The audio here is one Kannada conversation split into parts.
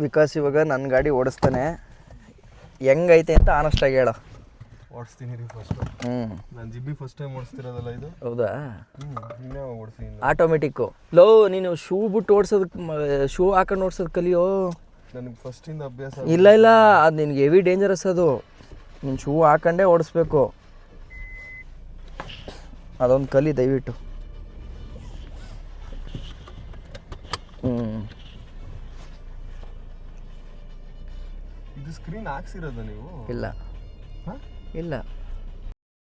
ವಿಕಾಸ್ ಇವಾಗ ನನ್ನ ಗಾಡಿ ಓಡಿಸ್ತಾನೆ, ಹೆಂಗೈತೆ ಅಂತ ಆನೆಸ್ಟಾಗಿ ಹೇಳೋ. ಓಡಿಸ್ತೀನಿ ರೀ ಫಸ್ಟ್. ನಾನು ಜಿಬ್ಬಿ ಫಸ್ಟ್ ಟೈಮ್ ಓಡಿಸ್ತಿರೋದಲ್ಲ ಇದು. ಹೌದಾ? ಇನ್ನೇ ಓಡಿಸ್ತೀನಿ. ಆಟೋಮೆಟಿಕ್ಕು. ಲೋ ನೀನು ಶೂ ಬಿಟ್ಟು ಶೂ ಹಾಕೊಂಡು ಓಡಿಸೋದು ಕಲಿಯೋ. ನನಗೆ ಫಸ್ಟಿಂದ ಅಭ್ಯಾಸ. ಇಲ್ಲ ಅದು ನಿನ್ಗೆ ಹೆವಿ ಡೇಂಜರಸ್. ಅದು ನೀನು ಶೂ ಹಾಕೊಂಡೇ ಓಡಿಸ್ಬೇಕು. ಅದೊಂದು ಕಲಿ ದಯವಿಟ್ಟು. ಇದು ಸ್ಕ್ರೀನ್ ಹಾಕ್ಸಿರೋದ ನೀವು? ಇಲ್ಲ ಇಲ್ಲ,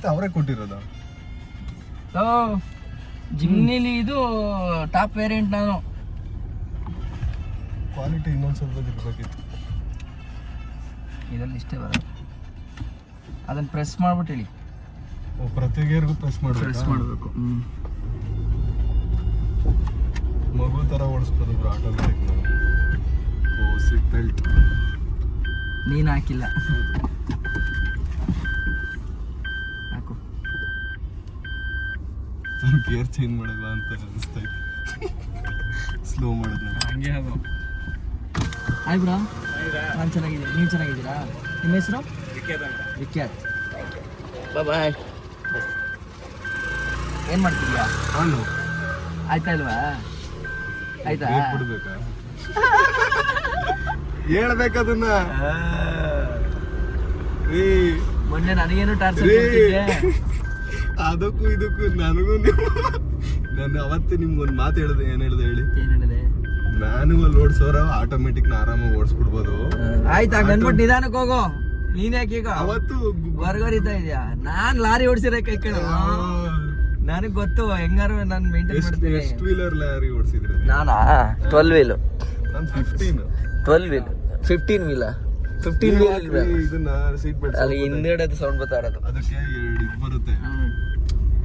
ಅವರೇ ಕೊಟ್ಟಿರೋದ. ಜಿಮ್ನಿಲಿ ಇದು ಟಾಪ್ ವೇರಿಯಂಟ್. ನಾನು ಕ್ವಾಲಿಟಿ ಇನ್ನೊಂದು ಸ್ವಲ್ಪ ಇರಬೇಕಿತ್ತು. ಇದರಲ್ಲಿ ಇಷ್ಟೇ ಬರೋದು. ಅದನ್ನು ಪ್ರೆಸ್ ಮಾಡ್ಬಿಟ್ಟು ಹೇಳಿ. ಪ್ರತಿ ಗೇರ್ಗೂ ಪ್ರೆಸ್ ಮಾಡಬೇಕು. ಮಗು ಥರ ಓಡಿಸ್ಬೋದು ಆಟೋಮೆಟಿಕ್. ಸೀಟ್ ಬೆಲ್ಟ್ ನೀನು ಹಾಕಿಲ್ಲ. ಹಾಕು. ಗೇರ್ ಚೇಂಜ್ ಮಾಡಲ್ಲ ಅಂತ ಅನಿಸ್ತೈತೆ. ಸ್ಲೋ ಮಾಡಿದ್ನ ಹಂಗೆ. ಅದು ಹಾಯ್ ಬ್ರೋ. ನಾನು ಚೆನ್ನಾಗಿದ್ದೀನಿ, ನೀವು ಚೆನ್ನಾಗಿದ್ದೀರಾ? ನಿಮ್ಮ ಹೆಸರು? ವಿಖ್ಯಾತ್. ಬಾಯ್. ಏನು ಮಾಡ್ತಿದ್ಯಾ? ಹಣ್ಣು ಆಯ್ತಾ ಇಲ್ವಾ? ಆಯ್ತಾ? ಬಿಡ್ಬೇಕಾ? ಹೇಳ್ಬೇಕದನ್ನ. ಮೊನ್ನೆ ನನಗೇನು ಟಾರ್ಚರ್ ಮಾಡ್ತಿದ್ದೆ. ಅದಕ್ಕೂ ಇದಕ್ಕೂ ನನಗೂ ನಾನು ಅವತ್ತೇ ನಿಮ್ಗೆ ಒಂದು ಮಾತು ಹೇಳಿದೆ. ಏನು ಹೇಳಿದೆ? ಮ್ಯಾನುವಲ್ ಓಡಿಸೋರ ಆಟೋಮೆಟಿಕ್ ನ ಆರಾಮಾಗಿ ಓಡಿಸ್ಬಿಡ್ಬೋದು. ಆಯ್ತಾ? ಗನ್ಬಿಟ್ಟು ನಿಧಾನಕ್ಕೆ ಹೋಗೋ. ನೀನ್ ಯಾಕೆ ಈಗ ಅವತ್ತು ಹೊರಗರಿತಾ ಇದೆಯಾ? ನಾನ್ ಲಾರಿ ಓಡಿಸಿರೋ ಕೈ ಕಣ. ನನಗ್ ಗೊತ್ತು ಹೆಂಗಾರು ನಾನು ಮೇಂಟೈನ್ ಮಾಡ್ತೀನಿ. ಎಷ್ಟು ವೀಲರ್ ಲಾರಿ ಓಡಿಸಿದ್ರೆ? ನಾನಾ 12 ವೀಲು. ನಾನು 15. 12 ವೀಲ್ 15 ವೀಲ 15 ವೀಲ್. ಇದನ್ನ ಸೀಟ್ ಬೆಲ್ಟ್ ಅಲ್ಲಿ ಹಿಂದೆಡೆ ಸೌಂಡ್ ಬರ್ತಾ ಇರೋದು. ಅದಕ್ಕೆ 2 ಇದು ಬರುತ್ತೆ.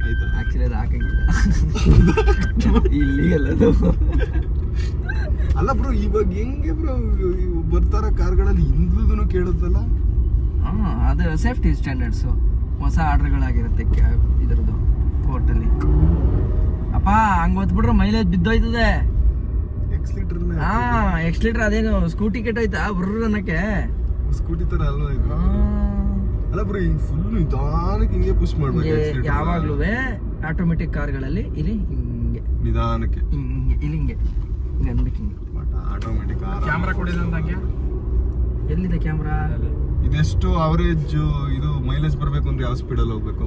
ಆಯ್ತಾ? ಆಕ್ಚುಲಿ ಅದು ಹಾಕಂಗಿಲ್ಲ ಇಲ್ಲಿ ಎಲ್ಲದು. ಅಲ್ಲ ಬ್ರೋ, ಇವಾಗ ಹೆಂಗೆ ಬ್ರೋ ಬರ್ತಾರ ಕಾರ್ಗಳಲ್ಲಿ ಹಿಂದೂ ಕೇಳುತ್ತಲ್ಲ? ಅದು ಸೇಫ್ಟಿ ಸ್ಟ್ಯಾಂಡರ್ಡ್ಸು. ಹೊಸ ಆರ್ಡರ್ಗಳಾಗಿರುತ್ತೆ ಇದರದ್ದು ಕೋರ್ಟಲ್ಲಿ. ಅಪ್ಪ ಹಂಗೆ ಹೊತ್ಬಿಟ್ರೆ ಮೈಲೇಜ್ ಬಿದ್ದೋಯ್ತದೆ. ಎಕ್ಸ್ಲೀಟರ್ ಅದೇನು ಸ್ಕೂಟಿ ಕೆಟ್ಟೋಯ್ತಾ ಬ್ರರ್ ಅನ್ನಕ್ಕೆ? ಸ್ಕೂಟಿ ತರ ಅಲ್ವಾ ಇದು? ಅಲ್ಲ ಬ್ರೋ, ಈಗ ಫುಲ್ ನಿಧಾನಕ್ಕೆ ಹಿಂಗೆ ಪುಷ್ ಮಾಡ್ಬೇಕು. ಯಾವಾಗ್ಲೂ ಆಟೋಮೆಟಿಕ್ ಕಾರ್ಗಳಲ್ಲಿ ಇಲ್ಲಿ ಹಿಂಗೆ ನಿಧಾನಕ್ಕೆ ಇಲ್ಲಿ ಹಿಂಗೆ ಅನ್ಬೇಕು. ಹಿಂಗೆ ಆಟೋಮೆಟಿಕ್. ಕ್ಯಾಮ್ರಾ ಕೊಡಿದಂಗೆ. ಎಲ್ಲಿದೆ ಕ್ಯಾಮ್ರಾ? ಇದೆಷ್ಟು ಅವರೇಜ್ ಇದು ಮೈಲೇಜ್ ಬರಬೇಕು ಅಂದ್ರೆ ಯಾವ ಸ್ಪೀಡಲ್ಲಿ ಹೋಗ್ಬೇಕು?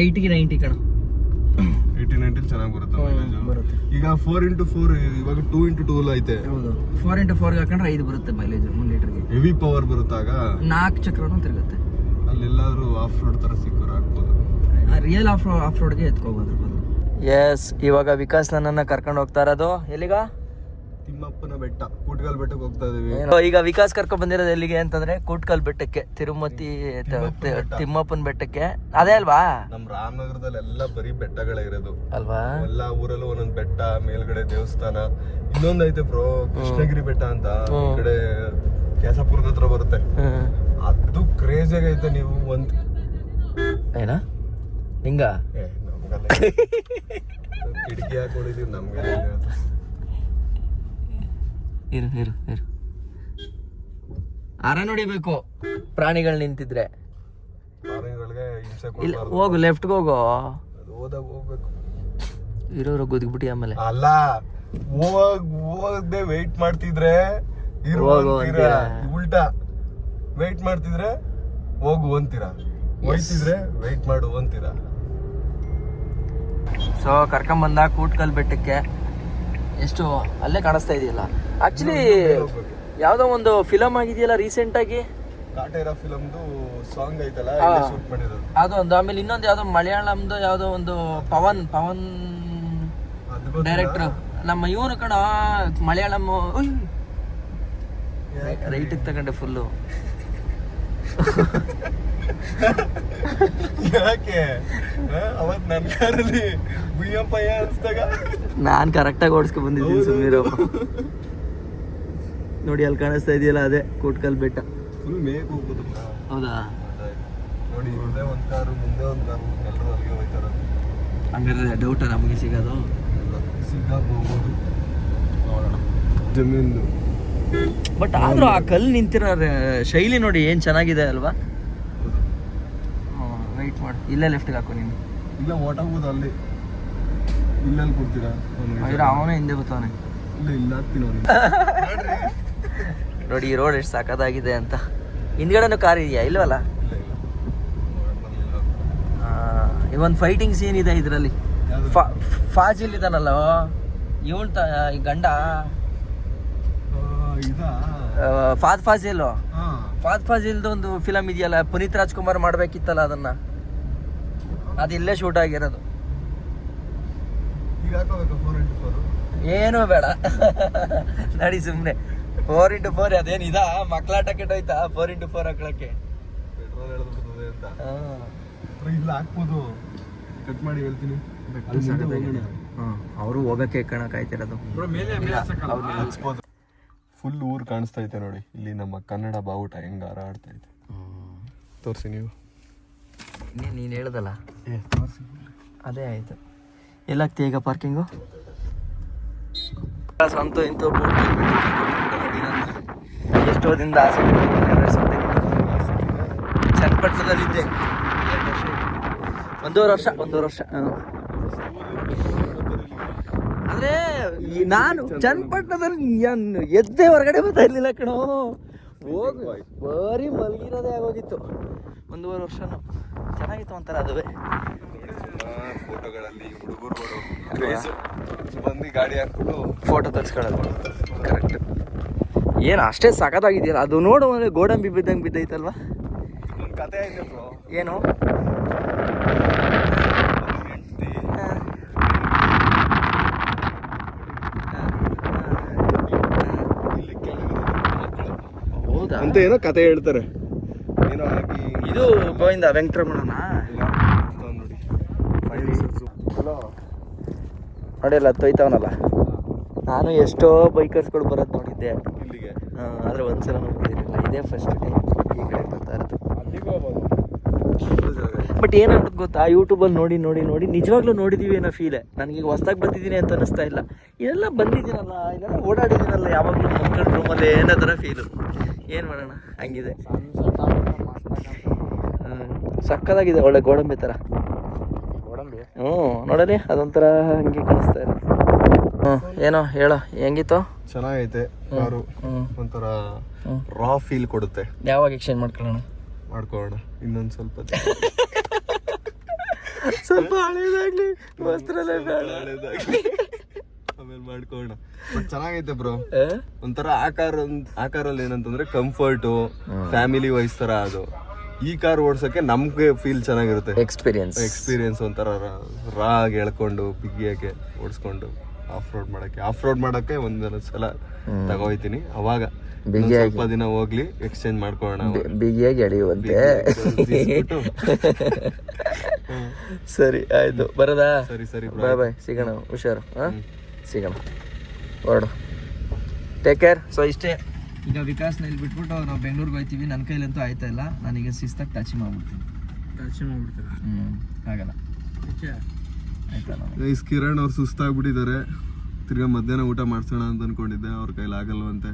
80 90 ಕಣ. 80-90 ಚೆನ್ನಾಗಿ ಬರುತ್ತೆ ಮೈಲೇಜ್. ಈಗ 4x4 ಇವಾಗ 2x2 ಐತೆ. ಹೌದು, 4x4 ಹಾಕೊಂಡ್ರೆ 5 ಬರುತ್ತೆ ಮೈಲೇಜ್ 1 ಲೀಟರ್ಗೆ. ಹೆವಿ ಪವರ್ ಬರುತ್ತಾಗ 4 ಚಕ್ರನೂ ತಿರುಗುತ್ತೆ. ಅಲ್ಲೆಲ್ಲಾದ್ರೂ ಆಫ್ ರೋಡ್ ತರ ಸಿಕ್ಕರು ಹಾಕ್ಬೋದು. ರಿಯಲ್ ಆಫ್ ರೋಡ್ಗೆ ಎತ್ಕೋಬೋದು. ಎಸ್, ಇವಾಗ ವಿಕಾಸ್ ನನ್ನನ್ನು ಕರ್ಕೊಂಡು ಹೋಗ್ತಾ ಇರೋದು ಎಲ್ಲಿಗ? ತಿಮ್ಮಪ್ಪನ ಬೆಟ್ಟ, ಕೂಟ್ಕಲ್ ಬೆಟ್ಟಕ್ಕೆ ಹೋಗ್ತಾ ಇದೀವಿ. ಈಗ ವಿಕಾಸ್ ಕರ್ಕೊಂಡ್ ಬಂದಿರೋದು ಎಲ್ಲಿಗೆ ಅಂತಂದ್ರೆ ಕೂಟ್ಕಲ್ ಬೆಟ್ಟಕ್ಕೆ, ತಿರುಮತಿ ತಿಮ್ಮಪ್ಪನ ಬೆಟ್ಟಕ್ಕೆ. ಅದೇ ಅಲ್ವಾ? ನಮ್ ರಾಮನಗರದಲ್ಲಿ ಎಲ್ಲ ಬರೀ ಬೆಟ್ಟಗಳೇ ಇರೋದು ಅಲ್ವಾ? ಎಲ್ಲಾ ಊರಲ್ಲೂ ಒಂದೊಂದ್ ಬೆಟ್ಟ, ಮೇಲ್ಗಡೆ ದೇವಸ್ಥಾನ. ಇನ್ನೊಂದ್ ಐತೆ ಬ್ರೋ, ಕೃಷ್ಣಗಿರಿ ಬೆಟ್ಟ ಅಂತ, ಈ ಕಡೆ ಕೇಶಾಪುರದ ಹತ್ರ ಬರುತ್ತೆ. ಅದು ಕ್ರೇಜ್ ಆಗೈತೆ. ನೀವು ಒಂದ್ ಏನ ಹಿಂಗ ಕಿಟಕಿ ಹಾಕೊಂಡಿದೀವಿ ನಮ್ಗೆ. ಇರು ಆರ ನೋಡಿಬೇಕು ಪ್ರಾಣಿಗಳು ನಿಂತಿದ್ರೆ. ಇಲ್ಲ, ಹೋಗು ಲೆಫ್ಟ್ಗೆ ಹೋಗು. ಹೋಗ್ಬೇಕು. ಇರೋರು ಗುದ್ಬಿಟ್ಟಿ ಆಮೇಲೆ. ಅಲ್ಲ, ಹೋಗದೆ ವೆಯ್ಟ್ ಮಾಡ್ತಿದ್ರೆ ಉಲ್ಟಾ ವೆಯ್ಟ್ ಮಾಡ್ತಿದ್ರೆ ಹೋಗು ಅಂತೀರಾ, ಹೋಯ್ತಿದ್ರೆ ವೆಯ್ಟ್ ಮಾಡು ಅಂತೀರಾ. ಸೊ ಕರ್ಕೊಂಬಂದ ಕೂಟ್ಕಲ್ ಬೆಟ್ಟಕ್ಕೆ. ಎಷ್ಟು ಅಲ್ಲೇ ಕಾಣಿಸ್ತಾ ಇದೆಯಲ್ಲ. ಆಕ್ಚುಲಿ ಯಾವ್ದೋ ಒಂದು ಫಿಲಮ್ ಆಗಿದೆಯಲ್ಲ ರೀಸೆಂಟ್ ಆಗಿ, ಕಾಟೇರ ಫಿಲಮ್ದು ಸಾಂಗ್ ಐತಲ್ಲ, ಶೂಟ್ ಮಾಡಿರೋದು ಅದೊಂದು. ಆಮೇಲೆ ಇನ್ನೊಂದು ಯಾವ್ದೋ ಮಲಯಾಳಂದು ಯಾವ್ದೋ ಒಂದು ಪವನ್ ಡೈರೆಕ್ಟರ್, ನಮ್ಮ ಇವನು ಕಣ ಮಲಯಾಳಂ. ರೈಟಿಗೆ ತಗೊಂಡೆ ಫುಲ್ಲು. ಯಾಕೆ ಅವತ್ ನನ್ನ ಕಾರಲ್ಲಿ ಗುಯ್ಯಪ್ಪಯ್ಯ ಅನ್ಸ್ದಾಗ ನಾನು ಕರೆಕ್ಟಾಗಿ ಓಡಿಸ್ಕೊಂಡ್ ಬಂದಿದ್ದೀನಿ. ಸುಮ್ಮನಿರೋ. ನೋಡಿ ಅಲ್ಲಿ ಕಾಣಿಸ್ತಾ ಇದೆಯಲ್ಲ, ಅದೇ ಕೂಟ್ಕಲ್ ಬೆಟ್ಟ. ಫುಲ್ ಮೇಕ್ ಹೋಗ್ಬೋದು. ಹೌದಾ? ನೋಡಿ, ಹಿಂದೆ ಒಂದ್ ಕಾರು, ಮುಂದೆ ಒಂದ್ ಕಾರು, ಎಲ್ಲರೂ ಅಲ್ಲಿಗೆ ಹೋಯ್ತಾರ. ಹಂಗಾದ್ರೆ ಡೌಟ ನಮಗೆ ಸಿಗೋದು? ಸಿಗ್ಬೋದು. ನೋಡೋಣ. ಜಮೀನು ಬಟ್ ಆದ್ರೂ ಆ ಕಲ್ಲು ನಿಂತಿರೋ ಶೈಲಿ ನೋಡಿ ಏನ್ ಚೆನ್ನಾಗಿದೆ ಅಲ್ವಾ. ವೆಯ್ಟ್ ಮಾಡಿ, ಇಲ್ಲೇ ಲೆಫ್ಟ್ಗೆ ಹಾಕು ನೀನು. ಇಲ್ಲ ಓಟಾಗ್ಬೋದು ಅಲ್ಲಿ, ಇಲ್ಲೆಲ್ಲಿ ಕೊಡ್ತೀರಾ? ಅವನೇ ಹಿಂದೆ ಬರ್ತಾವನೆ. ಇಲ್ಲ ಇಲ್ಲ ಹಾಕ್ತೀನಿ ಅವ್ನಿಗೆ. ನೋಡಿ ಈ ರೋಡ್ ಎಷ್ಟು ಸಖತ್ತಾಗಿದೆ ಅಂತ. ಹಿಂದ್ಗಡೆನೂ ಕಾರ್ ಇದೆಯಾ? ಇಲ್ವಲ್ಲ. ಇವೊಂದು ಫೈಟಿಂಗ್ ಸೀನ್ ಇದೆ ಇದರಲ್ಲಿ. ಫಾಜಿಲ್ ಇದಾನಲ್ಲ ಇವನ್ ಈ ಗಂಡ, ಫಾದ್ ಫಾಜಿಲ್. ಫಾದ್ ಫಾಜಿಲ್ದು ಒಂದು ಫಿಲಮ್ ಇದೆಯಲ್ಲ, ಪುನೀತ್ ರಾಜ್ಕುಮಾರ್ ಮಾಡ್ಬೇಕಿತ್ತಲ್ಲ ಅದನ್ನ, ಅದು ಇಲ್ಲೇ ಶೂಟ್ ಆಗಿರೋದು. ಏನೂ ಬೇಡ ನಡಿ ಸುಮ್ಮನೆ. 4x4 ಅದೇನು ಇದಾ ಮಕ್ಕಳಾಟ ಕೆಟ್ಟೋಯ್ತಾ? 4x4 ಹಾಕ್ಳಕ್ಕೆ ಪೆಟ್ರೋಲ್ ಎಳೆದ್ಬಿಡ್ತದೆ ಅಂತ. ಇಲ್ಲ ಹಾಕ್ಬೋದು, ಕಟ್ ಮಾಡಿ ಹೇಳ್ತೀನಿ. ಅವರು ಹೋಗಕ್ಕೆ ಕಾಯ್ತಿರೋದು. ಫುಲ್ ಊರು ಕಾಣಿಸ್ತಾ ಐತೆ ನೋಡಿ. ಇಲ್ಲಿ ನಮ್ಮ ಕನ್ನಡ ಬಾವುಟ ಹೆಂಗ ಹಾರಾಡ್ತಾ ಐತೆ. ತೋರಿಸಿ ನೀವು. ನೀನು ಹೇಳ್ದಲ್ಲ, ಅದೇ ಆಯ್ತು. ಎಲ್ಲಾಗ್ತಿ ಈಗ ಪಾರ್ಕಿಂಗು? ಸ್ವಂತ ಇಂತ ಎಷ್ಟೋ ದಿನದ ಆಸೆ ಚನ್ನಪಟ್ಟಣದಲ್ಲಿದ್ದೆ 1.5 ವರ್ಷ. ಅಂದ್ರೆ ನಾನು ಚನ್ನಪಟ್ಟಣದಲ್ಲಿ ಎದ್ದೆ ಹೊರಗಡೆ ಬರ್ತಾ ಇರ್ಲಿಲ್ಲ ಕಣೋ. ಹೋಗಿ ಬರೀ ಮಲಗಿರೋದೇ ಆಗೋಗಿತ್ತು 1.5 ವರ್ಷನೂ. ಚೆನ್ನಾಗಿತ್ತು ಒಂಥರ ಅದುವೇ. ಫೋಟೋಗಳಲ್ಲಿ ಹುಡುಗರು ಬಂದು ಗಾಡಿ ಹಾಕ್ಬಿಟ್ಟು ಫೋಟೋ ತರಿಸ್ಕೊಳ್ಳೋದು ಕರೆಕ್ಟ್. ಏನು ಅಷ್ಟೇ ಸಖತ್ತಾಗಿದೆಯಲ್ಲ ಅದು. ನೋಡು ಅಂದರೆ ಗೋಡಂಬಿ ಬಿದ್ದಂಗೆ ಬಿದ್ದೈತಲ್ವಾ. ಒಂದು ಕತೆ ಐತೆ ಬ್ರೋ. ಏನು? ಹೌದಾ? ಅಂತ ಏನೋ ಕತೆ ಹೇಳ್ತಾರೆ. ಏನೋ ಆಗಿ ಇದು ಗೋವಿಂದ ವೆಂಕಟರಮಣನ ನೋಡಿ. ನೋಡಿಲ್ಲ ತೊಯ್ತಾವನಲ್ಲ. ನಾನು ಎಷ್ಟೋ ಬೈಕರ್ಸ್ಗಳು ಬರೋದು ನೋಡಿದ್ದೆ ಇಲ್ಲಿಗೆ, ಆದರೆ ಒಂದ್ಸಲ ಬಂದಿರಲಿಲ್ಲ. ಇದೇ ಫಸ್ಟ್ ಟೈಮ್ ಈ ಕಡೆ ಬರ್ತಾ ಇರೋದು. ಬಟ್ ಏನಾಗುತ್ತೆ ಗೊತ್ತಾ, ಯೂಟ್ಯೂಬಲ್ಲಿ ನೋಡಿ ನೋಡಿ ನೋಡಿ ನಿಜವಾಗ್ಲೂ ನೋಡಿದ್ದೀವಿ ಅನ್ನೋ ಫೀಲೆ. ನನಗೀಗ ಹೊಸ್ದಾಗಿ ಬಂದಿದ್ದೀನಿ ಅಂತ ಅನ್ನಿಸ್ತಾ ಇಲ್ಲ. ಇದೆಲ್ಲ ಬಂದಿದ್ದೀನಲ್ಲ, ಇದೆಲ್ಲ ಓಡಾಡಿದ್ದೀನಲ್ಲ ಯಾವಾಗಲೂ ಮಕ್ಕಳ ರೂಮಲ್ಲಿ ಏನೋ ಥರ ಫೀಲು. ಏನು ಮಾಡೋಣ, ಹಂಗಿದೆ. ಸಕ್ಕದಾಗಿದೆ, ಒಳ್ಳೆ ಗೋಡಂಬಿ ಥರ. ನೋಡಲಿ ಅದೊಂಥರ ಹಂಗೆ ಕಾಣಿಸ್ತಾ ಇದೆ. ಏನೋ ಹೇಳೋ, ಹೆಂಗಿತ್ತು? ಚೆನ್ನಾಗೈತೆ ಕಾರು. ಒಂಥರ ರಾ ಫೀಲ್ ಕೊಡುತ್ತೆ. ಯಾವಾಗ ಎಕ್ಸ್ಚೇಂಜ್ ಮಾಡ್ಕೊಳ್ಳೋಣ? ಮಾಡ್ಕೊಳ್ಳೋಣ ಇನ್ನೊಂದು ಸ್ವಲ್ಪ ಹಳೇದಾಗ್ಲಿ, ವಸ್ತ್ರನೇ ಬೇಡ, ಆಮೇಲೆ ಮಾಡ್ಕೊಳ್ಳೋಣ. ಬಟ್ ಚೆನ್ನಾಗೈತೆ ಬ್ರೋ. ಒಂಥರ ಆಕಾರಲ್ಲಿ ಏನಂತಂದ್ರೆ ಕಂಫರ್ಟು, ಫ್ಯಾಮಿಲಿ ವೈಸ್ ತರ ಅದು. ಈ ಕಾರ್ ಓಡ್ಸಕ್ಕೆ ನಮ್ಗೆ ಫೀಲ್ ಚೆನ್ನಾಗಿರುತ್ತೆ. ಎಕ್ಸ್ಪೀರಿಯನ್ಸ್ ಒಂಥರ ರಾ ಆಗಿ ಎಳ್ಕೊಂಡು ಬಿಗಿಯಾಗೆ ಓಡಿಸ್ಕೊಂಡು ಆಫ್ ರೋಡ್ ಮಾಡಕ್ಕೆ ಒಂದೊಂದು ಸಲ ತಗೋಯ್ತೀನಿ. ಅವಾಗ ಸ್ವಲ್ಪ ದಿನ ಹೋಗ್ಲಿ, ಎಕ್ಸ್ಚೇಂಜ್ ಮಾಡ್ಕೊಳ್ಳೋಣ. ಬಿಗಿಯಾಗಿ ಎಳೆಯುವಂತೆ. ಸರಿ ಆಯ್ತು, ಬರೋದಾ? ಸರಿ ಬಾಯ್ ಬಾಯ್, ಸಿಗೋಣ. ಹುಷಾರು. ಸಿಗೋಣ, ಹೊರಡು. Take care. ಸೊ ಇಷ್ಟೇ. ಈಗ ವಿಕಾಸ್ನ ಇಲ್ಲಿ ಬಿಟ್ಬಿಟ್ಟು ನಾವು ಬೆಂಗಳೂರಿಗೆ ಹೋಗ್ತೀವಿ. ನನ್ನ ಕೈಲಂತೂ ಆಯ್ತಾ ಇಲ್ಲ. ನಾನೀಗ ಶಿಸ್ತಾಗಿ ಟಚ್ ಮಾಡ್ಬಿಡ್ತೀನಿ. ಆಗಲ್ಲ ಆಯ್ತಾ. ಕಿರಣ್ ಅವ್ರು ಸುಸ್ತಾಗ್ಬಿಟ್ಟಿದ್ದಾರೆ. ತಿರ್ಗಾ ಮಧ್ಯಾಹ್ನ ಊಟ ಮಾಡ್ಸೋಣ ಅಂತ ಅನ್ಕೊಂಡಿದ್ದೆ, ಅವ್ರ ಕೈಲಿ ಆಗಲ್ವಂತೆ.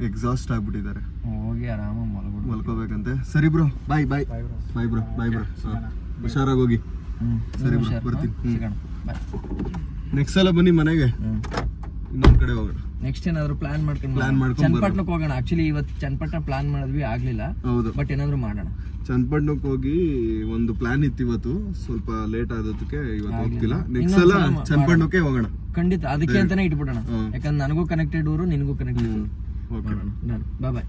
ಎಕ್ಸಾಸ್ಟ್ ಆಗ್ಬಿಟ್ಟಿದ್ದಾರೆ. ಹೋಗಿ ಆರಾಮಾಗಿ ಮಲ್ಕೋಬೇಕಂತೆ. ಸರಿ ಬ್ರೋ, ಬಾಯ್ ಬ್ರೋ. ಹುಷಾರಾಗಿ ಹೋಗಿ. ಸರಿ ಬ್ರೋ, ಬರ್ತೀನಿ. ನೆಕ್ಸ್ಟ್ ಸಲ ಬನ್ನಿ ಮನೆಗೆ, ಇನ್ನೊಂದ್ ಕಡೆ ಹೋಗೋಣ. ನೆಕ್ಸ್ಟ್ ಏನಾದ್ರು ಪ್ಲಾನ್ ಮಾಡ್ಕೊಂಡು ಚನ್ನಪಟ್ಟಣಕ್ಕೆ ಹೋಗೋಣ. ಆಕ್ಚುಲಿ ಇವತ್ತು ಚನ್ನಪಟ್ಟಣ ಪ್ಲಾನ್ ಮಾಡಿದ್ವಿ, ಆಗ್ಲಿಲ್ಲ. ಹೌದು, ಬಟ್ ಏನಾದ್ರು ಮಾಡೋಣ. ಚನ್ನಪಟ್ಟಣಕ್ಕೆ ಹೋಗಿ ಒಂದು ಪ್ಲಾನ್ ಇತ್ತು ಇವತ್ತು, ಸ್ವಲ್ಪ ಲೇಟ್ ಆದದಕ್ಕೆ ಇವತ್ತು ಹೋಗ್ತಿಲ್ಲ. ನೆಕ್ಸ್ಟ್ ಸಲ ಚನ್ನಪಟ್ಟಣಕ್ಕೆ ಹೋಗೋಣ ಖಂಡಿತ. ಅದಕ್ಕೆ ಅಂತಾನೆ ಇಟ್ಬಿಡೋಣ, ಯಾಕಂದ್ರೆ ನನಗೂ ಕನೆಕ್ಟೆಡ್ ಊರು, ನಿನಗೂ ಕನೆಕ್ಟೆಡ್ ಊರು. ಬಾಯ್ ಬಾಯ್.